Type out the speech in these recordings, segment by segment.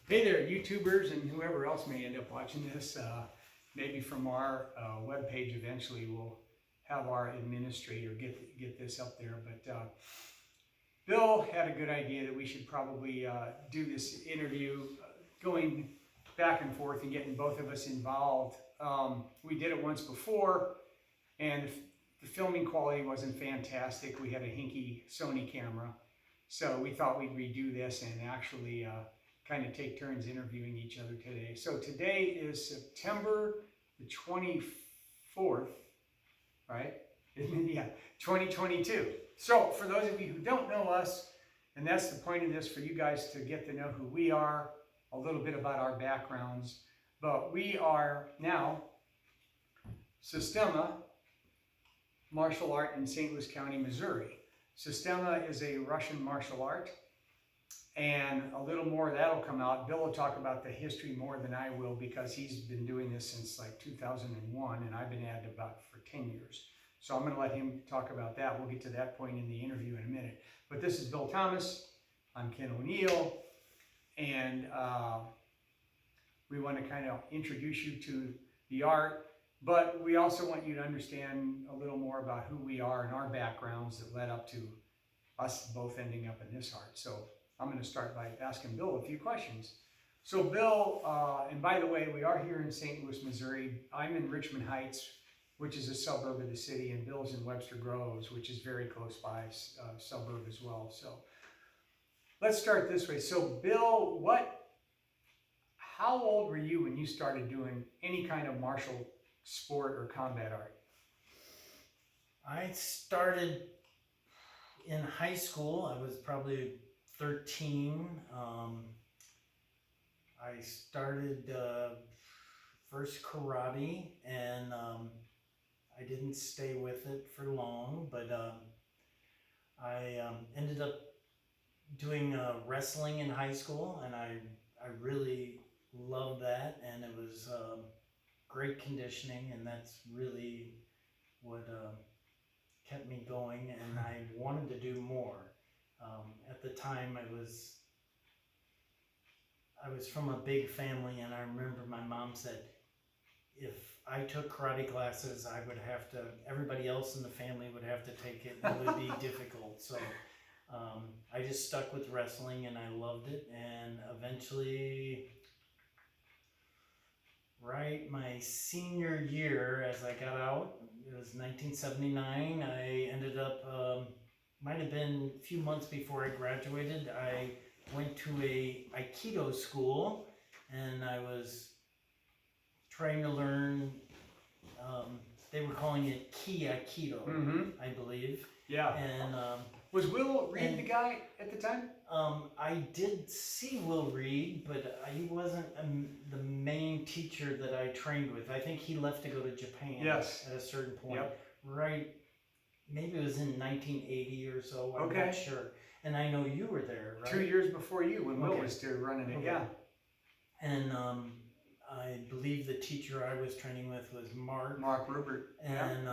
Hey there, YouTubers and whoever else may end up watching this. Maybe from our webpage eventually we'll have our administrator get this up there. But Bill had a good idea that we should probably do this interview going back and forth and getting both of us involved. We did it once before and the filming quality wasn't fantastic. We had a hinky Sony camera. So we thought we'd redo this and actually kind of take turns interviewing each other today. So today is September the 24th, right? Yeah, 2022. So for those of you who don't know us, and that's the point of this, for you guys to get to know who we are, a little bit about our backgrounds, but we are now Systema-Martial Art in St. Louis County, Missouri. Systema is a Russian martial art, and a little more of that'll come out. Bill will talk about the history more than I will because he's been doing this since like 2001 and I've been at it about for 10 years. So I'm going to let him talk about that. We'll get to that point in the interview in a minute. But this is Bill Thomas. I'm Ken O'Neill. And we want to kind of introduce you to the art, but we also want you to understand a little more about who we are and our backgrounds that led up to us both ending up in this art. So I'm going to start by asking Bill a few questions. So Bill, and by the way, we are here in St. Louis, Missouri. I'm in Richmond Heights, which is a suburb of the city, and Bill's in Webster Groves, which is very close by, suburb as well. So let's start this way. So Bill, how old were you when you started doing any kind of martial sport or combat art? I started in high school. I was probably 13. I started first karate, and I didn't stay with it for long, but I ended up doing wrestling in high school, and I really loved that, and it was great conditioning, and that's really what kept me going, and I wanted to do more. At the time, I was from a big family, and I remember my mom said if I took karate classes, I would have to, everybody else in the family would have to take it. It would be difficult. So I just stuck with wrestling, and I loved it. And eventually, right my senior year, as I got out, it was 1979, I ended up, might have been a few months before I graduated, I went to a Aikido school, and I was trying to learn, they were calling it Ki Aikido, I believe. Yeah. And was Will Reed the guy at the time? I did see Will Reed, but he wasn't the main teacher that I trained with. I think he left to go to Japan at a certain point. Yep. Right, maybe it was in 1980 or so, I'm not sure. And I know you were there, right? 2 years before you, when Will was still running it, yeah. And I believe the teacher I was training with was Mark. Mark Rupert. And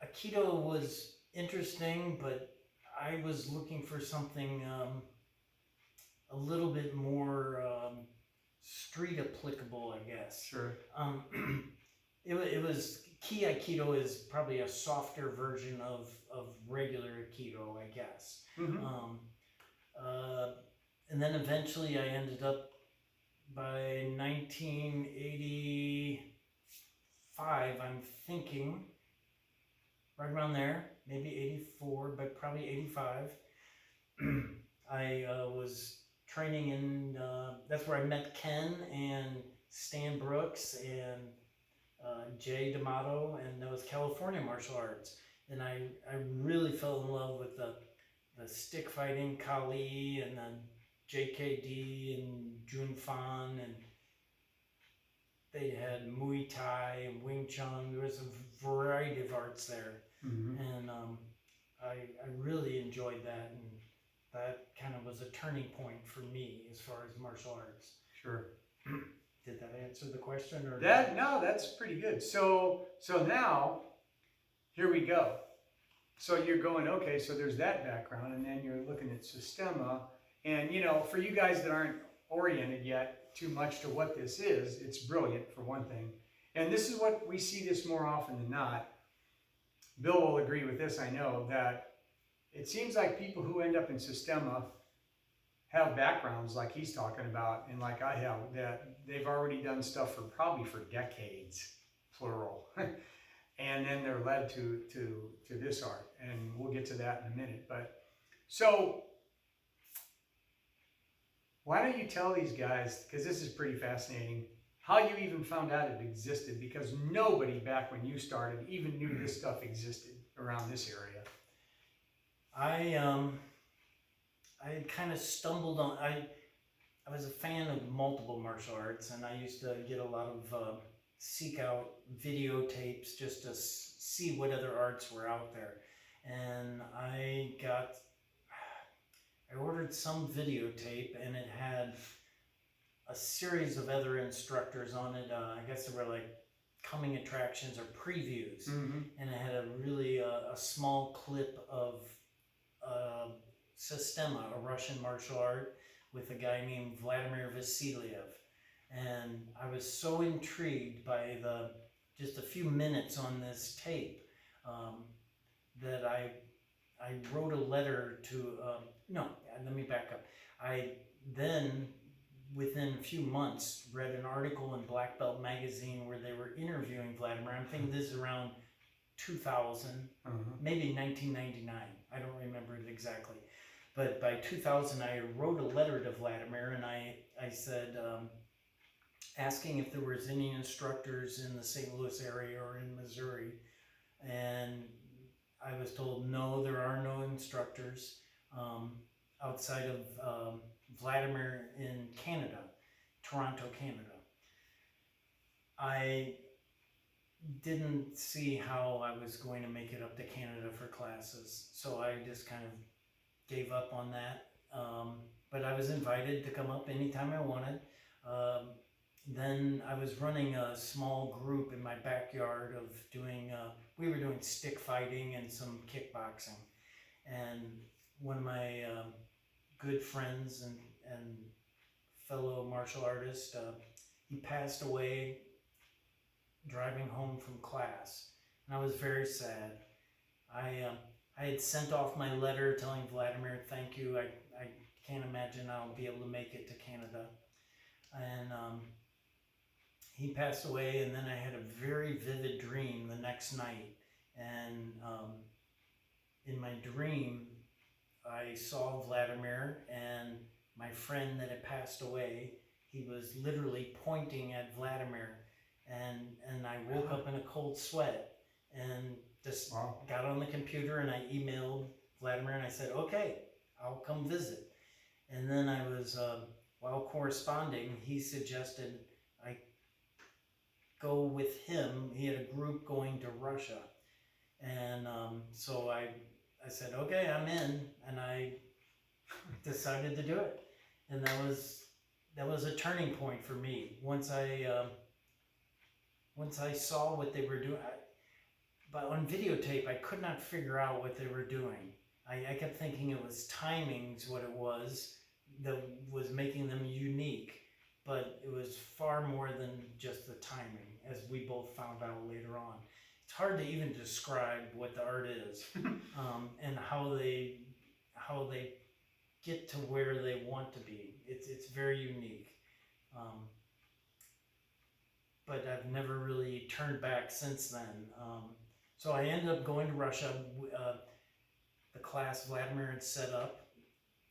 Aikido was interesting, but I was looking for something a little bit more street applicable, I guess. Sure. It was Ki Aikido is probably a softer version of regular Aikido, I guess. And then eventually I ended up, by 1985, I'm thinking, right around there, maybe 84, but probably 85, I was training in, that's where I met Ken and Stan Brooks and Jay D'Amato, and that was California Martial Arts. And I really fell in love with the stick fighting, Kali, and then JKD and Jun Fan, and they had Muay Thai and Wing Chun. There was a variety of arts there. And I really enjoyed that, and that kind of was a turning point for me as far as martial arts. Sure. Did that answer the question? Or no, that's pretty good. So now, here we go. So you're going, okay, so there's that background, and then you're looking at Systema, and you know, for you guys that aren't oriented yet too much to what this is. It's brilliant for one thing. And this is what we see this more often than not. Bill will agree with this, I know, that it seems like people who end up in Systema have backgrounds like he's talking about and like I have, that they've already done stuff probably for decades, plural. And then they're led to this art. And we'll get to that in a minute. But so why don't you tell these guys, because this is pretty fascinating, how you even found out it existed, because nobody back when you started even knew this stuff existed around this area. I had kind of stumbled on, I was a fan of multiple martial arts, and I used to get a lot of seek out videotapes just to see what other arts were out there. And I ordered some videotape, and it had a series of other instructors on it. I guess they were like coming attractions or previews. Mm-hmm. And it had a really a small clip of Systema, a Russian martial art, with a guy named Vladimir Vasiliev. And I was so intrigued by just a few minutes on this tape that I wrote a letter to, no, let me back up. I then, within a few months, read an article in Black Belt magazine where they were interviewing Vladimir. I'm thinking this is around 2000, maybe 1999. I don't remember it exactly. But by 2000, I wrote a letter to Vladimir, and I said, asking if there was any instructors in the St. Louis area or in Missouri. And I was told, no, there are no instructors outside of Vladimir in Canada, Toronto, Canada. I didn't see how I was going to make it up to Canada for classes, so I just kind of gave up on that. But I was invited to come up anytime I wanted. Then I was running a small group in my backyard of doing, we were doing stick fighting and some kickboxing. And one of my good friends and fellow martial artist, he passed away driving home from class. And I was very sad. I had sent off my letter telling Vladimir, thank you, I can't imagine I'll be able to make it to Canada. And he passed away, and then I had a very vivid dream the next night. And in my dream, I saw Vladimir, and my friend that had passed away, he was literally pointing at Vladimir. And I woke up in a cold sweat and just got on the computer, and I emailed Vladimir, and I said, okay, I'll come visit. And then I was, while corresponding, he suggested I go with him. He had a group going to Russia. And so I said, okay, I'm in. And I decided to do it. And that was a turning point for me. Once I saw what they were doing, but on videotape, I could not figure out what they were doing. I kept thinking it was timings, what it was, that was making them unique. But it was far more than just the timing, as we both found out later on. It's hard to even describe what the art is, and how they get to where they want to be. It's very unique. But I've never really turned back since then. So I ended up going to Russia. The class Vladimir had set up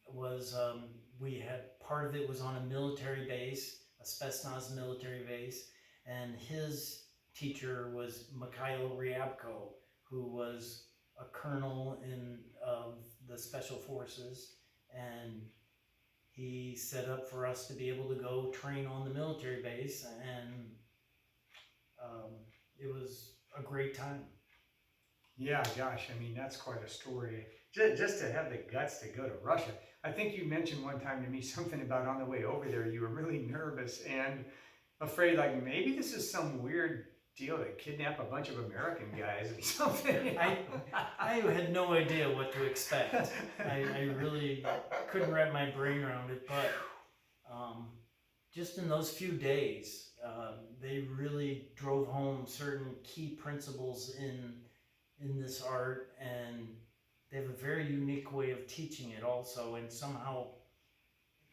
was, we had, part of it was on a military base, a Spetsnaz military base, and his teacher was Mikhail Ryabko, who was a colonel in the Special Forces, and he set up for us to be able to go train on the military base, and it was a great time. Yeah, gosh, I mean, that's quite a story. Just to have the guts to go to Russia. I think you mentioned one time to me something about on the way over there, you were really nervous and afraid, like, maybe this is some weird deal to kidnap a bunch of American guys or something. I had no idea what to expect. I really couldn't wrap my brain around it, but just in those few days, they really drove home certain key principles in this art, and they have a very unique way of teaching it also, and somehow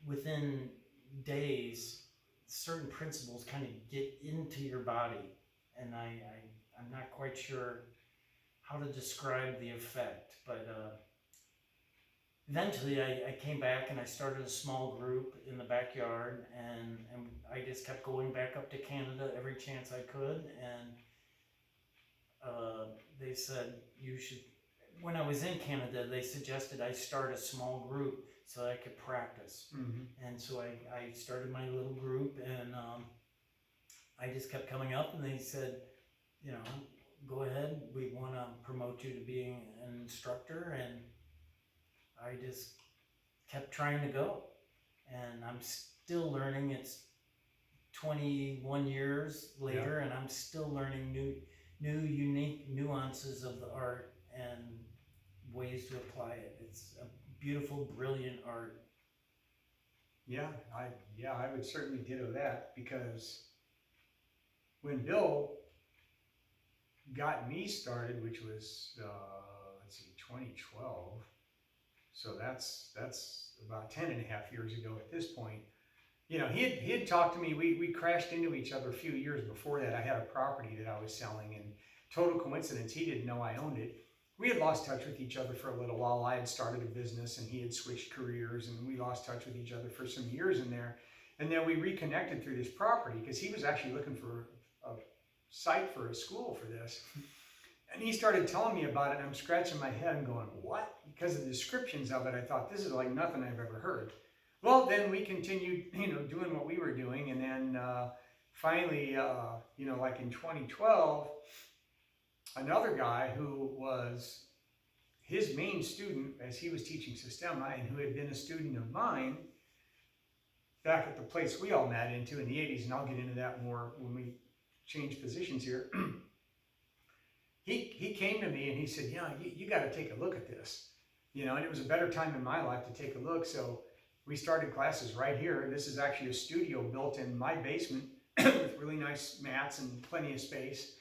within days certain principles kind of get into your body, and I'm not quite sure how to describe the effect, but eventually I came back and I started a small group in the backyard, and I just kept going back up to Canada every chance I could, and they said you should, when I was in Canada, they suggested I start a small group so that I could practice. Mm-hmm. And so I started my little group, and I just kept coming up, and they said, you know, go ahead, we want to promote you to being an instructor, and I just kept trying to go, and I'm still learning. It's 21 years later, and I'm still learning new unique nuances of the art and ways to apply it. It's a beautiful, brilliant art. Yeah, I would certainly ditto that, because when Bill got me started, which was 2012, so that's about 10 and a half years ago at this point. You know, he had talked to me. We crashed into each other a few years before that. I had a property that I was selling, and total coincidence, he didn't know I owned it. We had lost touch with each other for a little while. I had started a business and he had switched careers, and we lost touch with each other for some years in there. And then we reconnected through this property, because he was actually looking for a site for a school for this. And he started telling me about it, and I'm scratching my head and going, what? Because of the descriptions of it, I thought, this is like nothing I've ever heard. Well, then we continued, doing what we were doing. And then finally, like in 2012, another guy who was his main student as he was teaching Systema, and who had been a student of mine back at the place we all met into in the 80s, and I'll get into that more when we change positions here. He came to me and he said, you got to take a look at this. And it was a better time in my life to take a look. So we started classes right here. This is actually a studio built in my basement with really nice mats and plenty of space.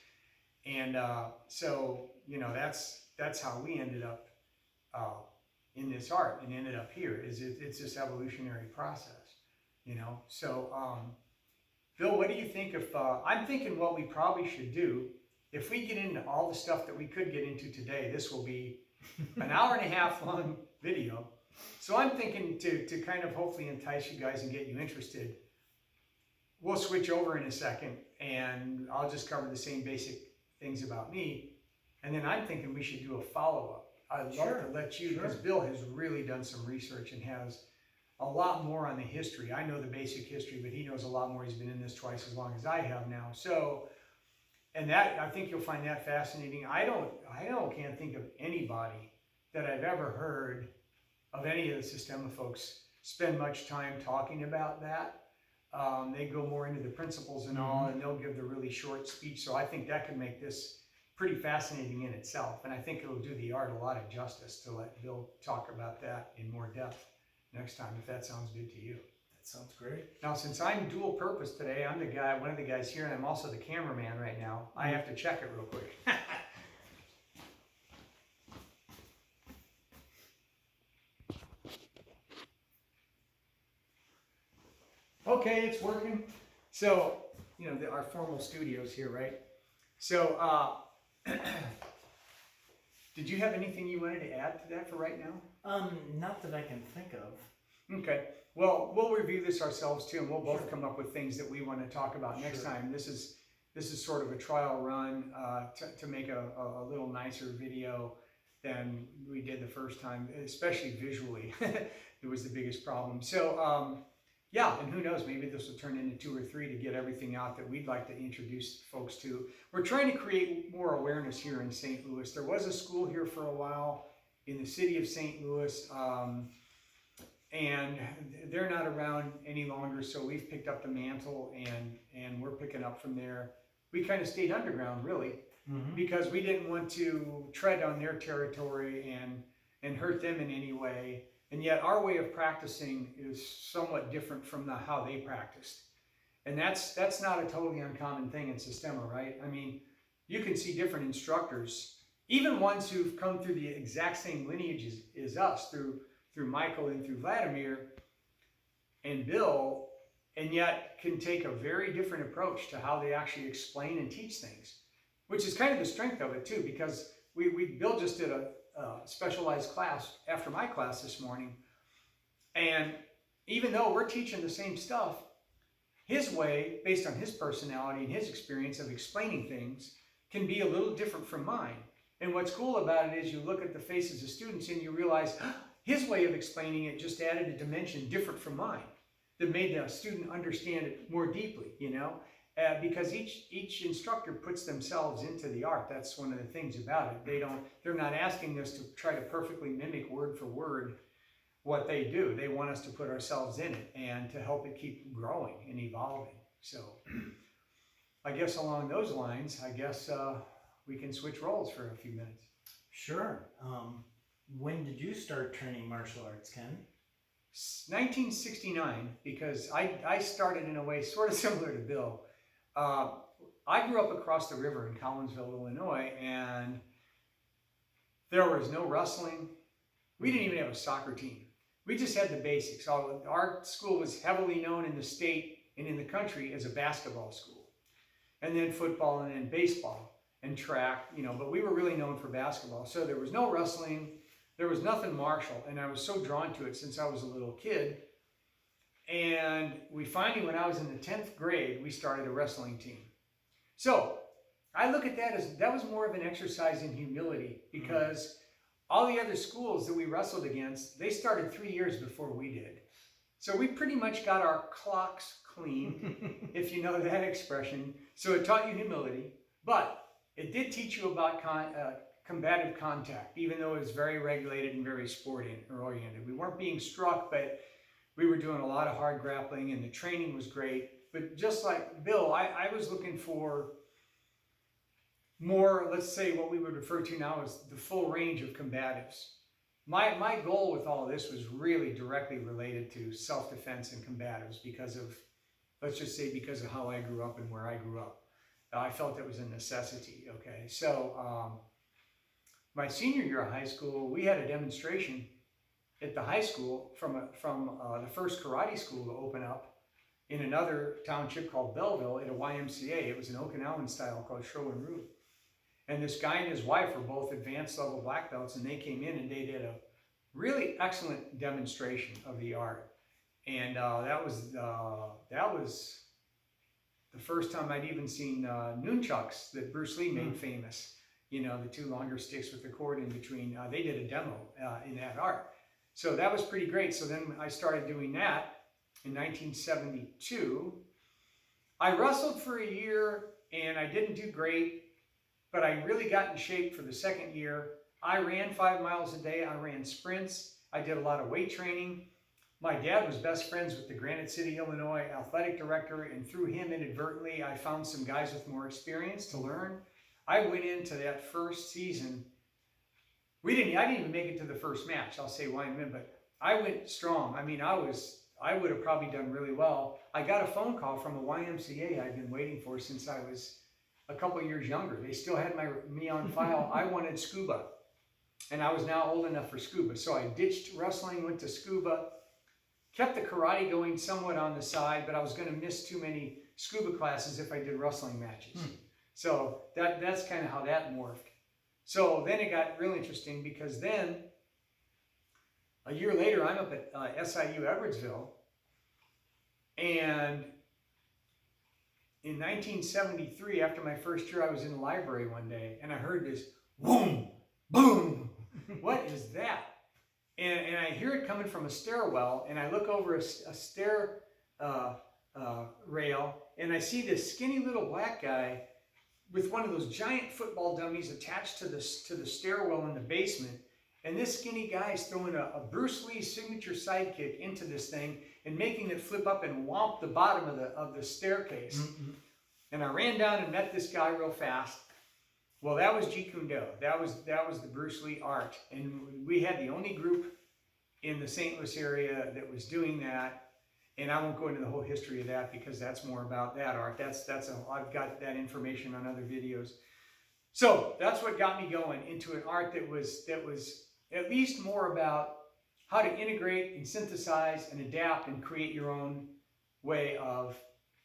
And so, that's how we ended up in this art, and ended up here. It's this evolutionary process, So, Bill, what do you think of, I'm thinking what we probably should do, if we get into all the stuff that we could get into today, this will be an hour and a half long video. So I'm thinking to kind of hopefully entice you guys and get you interested, we'll switch over in a second, and I'll just cover the same basic things about me. And then I'm thinking we should do a follow-up. I'd love to let you, because Bill has really done some research and has a lot more on the history. I know the basic history, but he knows a lot more. He's been in this twice as long as I have now. So, and that, I think you'll find that fascinating. I can't think of anybody that I've ever heard of any of the Systema folks spend much time talking about that. They go more into the principles and all, and they'll give the really short speech. So I think that could make this pretty fascinating in itself. And I think it'll do the art a lot of justice to let Bill talk about that in more depth next time, if that sounds good to you. That sounds great. Now, since I'm dual purpose today, I'm the guy, one of the guys here, and I'm also the cameraman right now. I have to check it real quick. Okay, it's working. So, our formal studios here, right? So, did you have anything you wanted to add to that for right now? Not that I can think of. Okay. Well, we'll review this ourselves too, and we'll both come up with things that we want to talk about next time. This is sort of a trial run to make a little nicer video than we did the first time, especially visually. It was the biggest problem. So, yeah, and who knows, maybe this will turn into 2 or 3 to get everything out that we'd like to introduce folks to. We're trying to create more awareness here in St. Louis. There was a school here for a while in the city of St. Louis, and they're not around any longer, so we've picked up the mantle, and we're picking up from there. We kind of stayed underground, really, because we didn't want to tread on their territory and hurt them in any way. And yet our way of practicing is somewhat different from how they practiced. And that's not a totally uncommon thing in Systema, right? I mean, you can see different instructors, even ones who've come through the exact same lineage as us, through Michael and through Vladimir and Bill, and yet can take a very different approach to how they actually explain and teach things, which is kind of the strength of it too, because Bill just did a specialized class after my class this morning, and even though we're teaching the same stuff, his way, based on his personality and his experience of explaining things, can be a little different from mine. And what's cool about it is you look at the faces of students and you realize his way of explaining it just added a dimension different from mine that made the student understand it more deeply, you know? Because each instructor puts themselves into the art. That's one of the things about it. They're not asking us to try to perfectly mimic word for word what they do. They want us to put ourselves in it and to help it keep growing and evolving. So I guess along those lines, we can switch roles for a few minutes. Sure. When did you start training martial arts, Ken? 1969, because I started in a way sort of similar to Bill. I grew up across the river in Collinsville, Illinois, and there was no wrestling. We didn't even have a soccer team. We just had the basics. Our school was heavily known in the state and in the country as a basketball school, and then football, and then baseball and track, you know, but we were really known for basketball. So there was no wrestling, there was nothing martial, and I was so drawn to it since I was a little kid. And we finally, when I was in the 10th grade, we started a wrestling team. So I look at that as, that was more of an exercise in humility, because all the other schools that we wrestled against, they started 3 years before we did. So we pretty much got our clocks clean, if you know that expression. So it taught you humility, but it did teach you about combative contact, even though it was very regulated and very sport-oriented. We weren't being struck, but we were doing a lot of hard grappling, and the training was great. But just like Bill, I was looking for more, let's say what we would refer to now as the full range of combatives. My goal with all of this was really directly related to self-defense and combatives because of, let's just say, because of how I grew up and where I grew up. I felt it was a necessity, okay? So my senior year of high school, we had a demonstration at the high school from the first karate school to open up in another township called Belleville at a YMCA. It was an Okinawan style called Shorin-ryu. And this guy and his wife were both advanced level black belts, and they came in and they did a really excellent demonstration of the art. And that was the first time I'd even seen nunchucks that Bruce Lee made famous. You know, the two longer sticks with the cord in between. They did a demo in that art. So that was pretty great. So then I started doing that in 1972. I wrestled for a year and I didn't do great, but I really got in shape for the second year. I ran 5 miles a day. I ran sprints. I did a lot of weight training. My dad was best friends with the Granite City, Illinois athletic director, and through him inadvertently, I found some guys with more experience to learn. I went into that first season. I didn't even make it to the first match. I'll say why in a minute, but I went strong. I mean, I would have probably done really well. I got a phone call from a YMCA I'd been waiting for since I was a couple years younger. They still had me on file. I wanted scuba, and I was now old enough for scuba. So I ditched wrestling, went to scuba, kept the karate going somewhat on the side, but I was going to miss too many scuba classes if I did wrestling matches. So that's kind of how that morphed. So then it got real interesting, because then a year later I'm up at SIU Edwardsville, and in 1973, after my first year, I was in the library one day and I heard this boom, boom. What is that? And I hear it coming from a stairwell, and I look over a stair rail, and I see this skinny little black guy with one of those giant football dummies attached to the stairwell in the basement. And this skinny guy is throwing a Bruce Lee signature sidekick into this thing and making it flip up and whomp the bottom of the staircase. And I ran down and met this guy real fast. Well, that was Jeet Kune Do. That was the Bruce Lee art. And we had the only group in the St. Louis area that was doing that. And I won't go into the whole history of that because that's more about that art. I've got that information on other videos. So that's what got me going into an art that was at least more about how to integrate and synthesize and adapt and create your own way of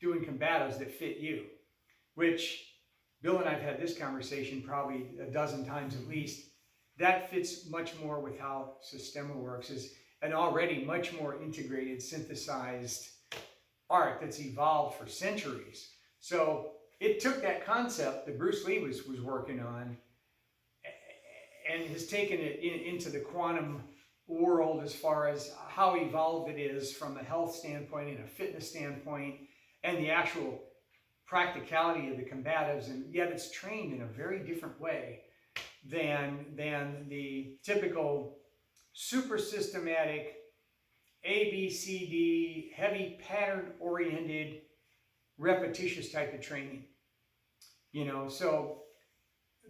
doing combatives that fit you, which Bill and I have had this conversation probably a dozen times at least. That fits much more with how Systema works, is an already much more integrated, synthesized art that's evolved for centuries. So it took that concept that Bruce Lee was working on and has taken it into the quantum world as far as how evolved it is from a health standpoint and a fitness standpoint and the actual practicality of the combatives, and yet it's trained in a very different way than the typical super systematic A, B, C, D, heavy pattern-oriented, repetitious type of training. You know, so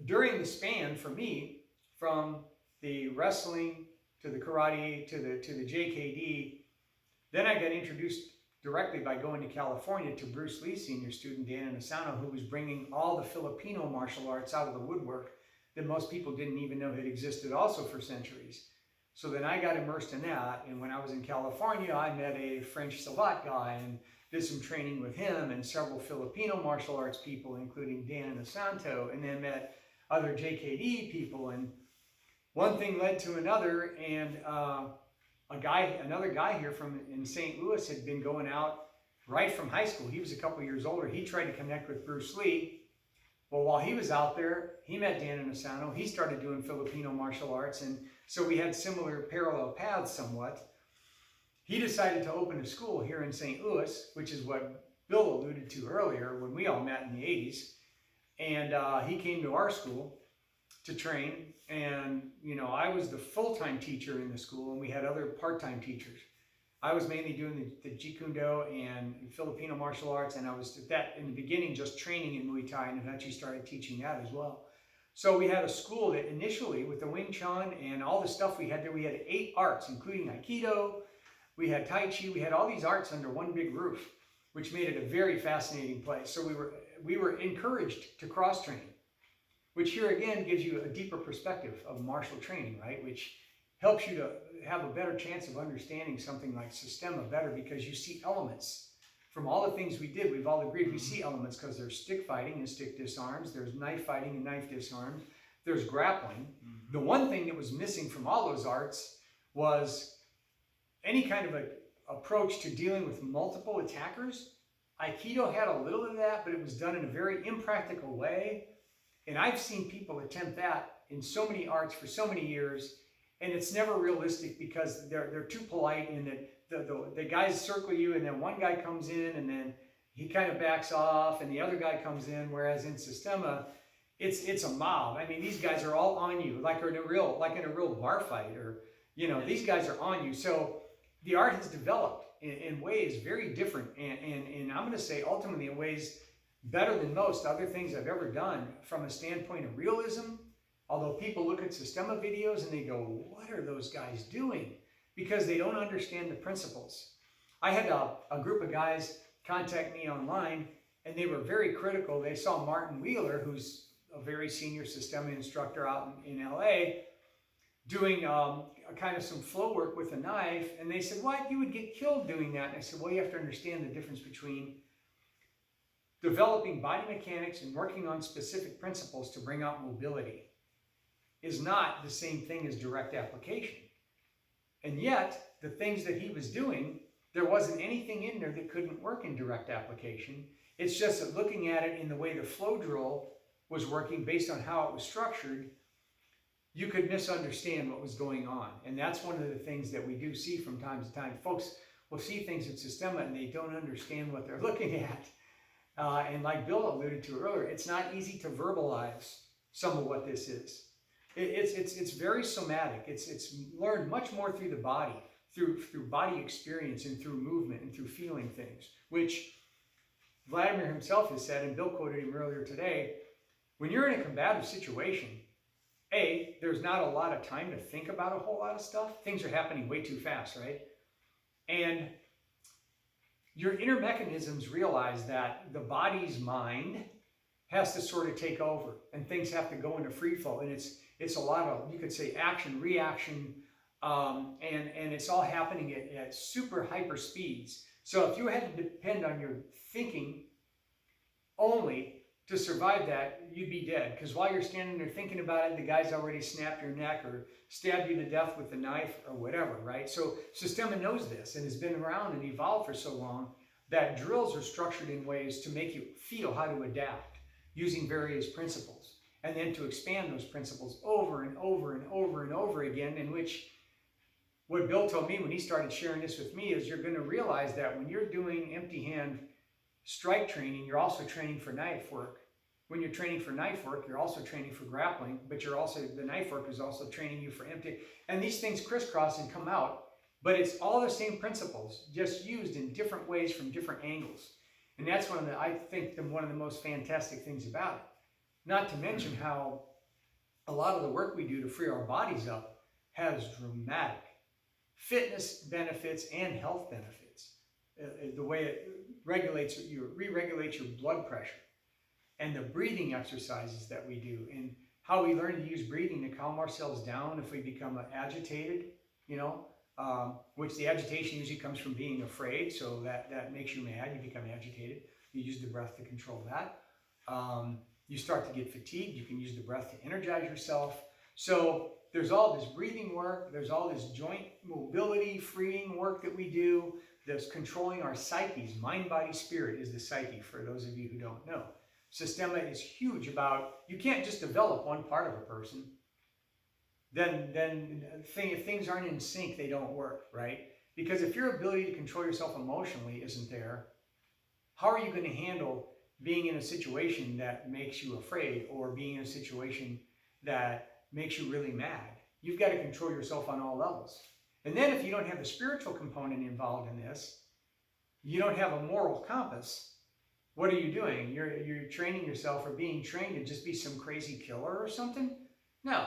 during the span for me, from the wrestling to the karate to the JKD, then I got introduced directly by going to California to Bruce Lee's senior student, Dan Inosanto, who was bringing all the Filipino martial arts out of the woodwork that most people didn't even know had existed also for centuries. So then I got immersed in that, and when I was in California, I met a French Savate guy and did some training with him and several Filipino martial arts people, including Dan Inosanto, and then met other JKD people, and one thing led to another, and another guy here in St. Louis had been going out right from high school. He was a couple years older. He tried to connect with Bruce Lee. Well, while he was out there, he met Dan Inosanto. He started doing Filipino martial arts, and so we had similar parallel paths somewhat. He decided to open a school here in St. Louis, which is what Bill alluded to earlier when we all met in the 80s. And he came to our school to train. And, you know, I was the full-time teacher in the school, and we had other part-time teachers. I was mainly doing the Jeet Kune Do and Filipino martial arts, and I was at that in the beginning just training in Muay Thai, and eventually started teaching that as well. So we had a school that initially, with the Wing Chun and all the stuff we had there, we had 8 arts, including Aikido, we had Tai Chi, we had all these arts under one big roof, which made it a very fascinating place. So we were encouraged to cross-train, which here again gives you a deeper perspective of martial training, right? Which helps you to have a better chance of understanding something like Systema better, because you see elements from all the things we did. We've all agreed we see elements because there's stick fighting and stick disarms, there's knife fighting and knife disarms, there's grappling. The one thing that was missing from all those arts was any kind of an approach to dealing with multiple attackers. Aikido had a little of that, but it was done in a very impractical way. And I've seen people attempt that in so many arts for so many years, and it's never realistic because they're too polite, and that the guys circle you, and then one guy comes in, and then he kind of backs off, and the other guy comes in. Whereas in Systema, it's a mob. I mean, these guys are all on you, like in a real bar fight, or you know, these guys are on you. So the art has developed in ways very different, and I'm going to say ultimately in ways better than most other things I've ever done from a standpoint of realism. Although people look at Systema videos and they go, what are those guys doing? Because they don't understand the principles. I had a group of guys contact me online, and they were very critical. They saw Martin Wheeler, who's a very senior Systema instructor out in LA, doing a kind of some flow work with a knife, and they said, what? You would get killed doing that. And I said, well, you have to understand the difference between developing body mechanics and working on specific principles to bring out mobility is not the same thing as direct application. And yet, the things that he was doing, there wasn't anything in there that couldn't work in direct application. It's just that looking at it in the way the flow drill was working based on how it was structured, you could misunderstand what was going on. And that's one of the things that we do see from time to time. Folks will see things in Systema and they don't understand what they're looking at. And like Bill alluded to earlier, it's not easy to verbalize some of what this is. It's very somatic. It's learned much more through the body, through body experience and through movement and through feeling things, which Vladimir himself has said, and Bill quoted him earlier today, when you're in a combative situation, there's not a lot of time to think about a whole lot of stuff. Things are happening way too fast, right? And your inner mechanisms realize that the body's mind has to sort of take over, and things have to go into free flow. And it's a lot of, you could say, action, reaction, and it's all happening at super hyper speeds. So if you had to depend on your thinking only to survive that, you'd be dead. Because while you're standing there thinking about it, the guy's already snapped your neck or stabbed you to death with a knife or whatever, right? So Systema knows this and has been around and evolved for so long that drills are structured in ways to make you feel how to adapt using various principles, and then to expand those principles over and over and over and over again, in which what Bill told me when he started sharing this with me is you're going to realize that when you're doing empty hand strike training, you're also training for knife work. When you're training for knife work, you're also training for grappling, but the knife work is also training you for empty. And these things crisscross and come out, but it's all the same principles, just used in different ways from different angles. And that's one of the most fantastic things about it. Not to mention how a lot of the work we do to free our bodies up has dramatic fitness benefits and health benefits. The way it re-regulates your blood pressure, and the breathing exercises that we do, and how we learn to use breathing to calm ourselves down if we become agitated, which the agitation usually comes from being afraid, so that makes you mad, you become agitated. You use the breath to control that. You start to get fatigued, you can use the breath to energize yourself. So there's all this breathing work, there's all this joint mobility, freeing work that we do, that's controlling our psyches. Mind, body, spirit is the psyche, for those of you who don't know. Systema is huge about, you can't just develop one part of a person. If things aren't in sync, they don't work, right? Because if your ability to control yourself emotionally isn't there, how are you going to handle being in a situation that makes you afraid, or being in a situation that makes you really mad? You've got to control yourself on all levels. And then if you don't have the spiritual component involved in this, you don't have a moral compass. What are you doing? You're training yourself, or being trained to just be some crazy killer or something? No,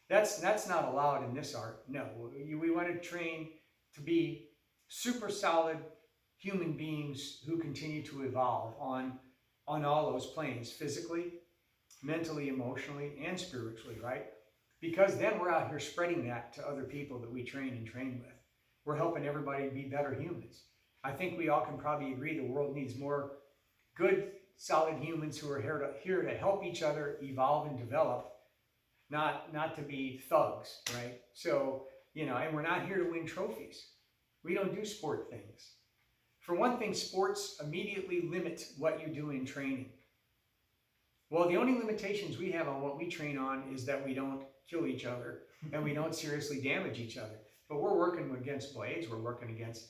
that's not allowed in this art. No, we want to train to be super solid human beings who continue to evolve on all those planes, physically, mentally, emotionally, and spiritually, right? Because then we're out here spreading that to other people that we train with. We're helping everybody be better humans. I think we all can probably agree the world needs more good, solid humans who are here to help each other evolve and develop, not to be thugs, right? So, and we're not here to win trophies. We don't do sport things. For one thing, sports immediately limit what you do in training. Well, the only limitations we have on what we train on is that we don't kill each other and we don't seriously damage each other. But we're working against blades, we're working against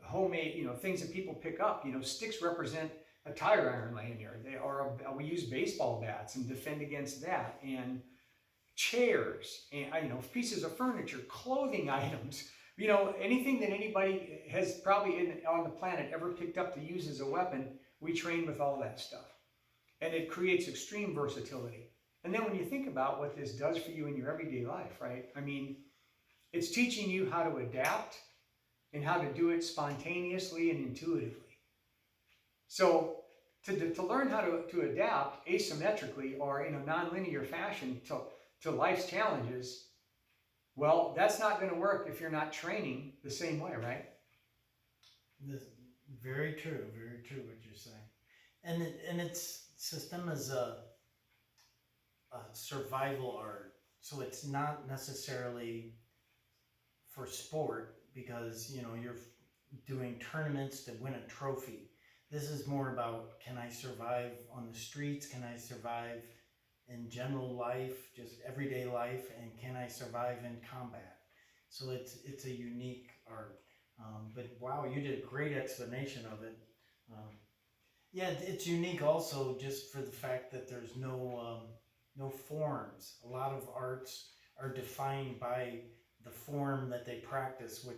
homemade, things that people pick up. Sticks represent a tire iron laying there. We use baseball bats and defend against that, and chairs, and pieces of furniture, clothing items. Anything that anybody has probably on the planet ever picked up to use as a weapon, we train with all that stuff. And it creates extreme versatility. And then when you think about what this does for you in your everyday life, right? I mean, it's teaching you how to adapt and how to do it spontaneously and intuitively. So to learn how to adapt asymmetrically or in a nonlinear fashion to life's challenges, well, that's not going to work if you're not training the same way, right? Very true what you're saying. And it's Systema's a survival art, so it's not necessarily for sport, because you're doing tournaments to win a trophy. This is more about, can I survive on the streets? Can I survive in general life, just everyday life? And can I survive in combat? So it's a unique art. But wow, you did a great explanation of it. Yeah, it's unique also just for the fact that there's no forms. A lot of arts are defined by the form that they practice, which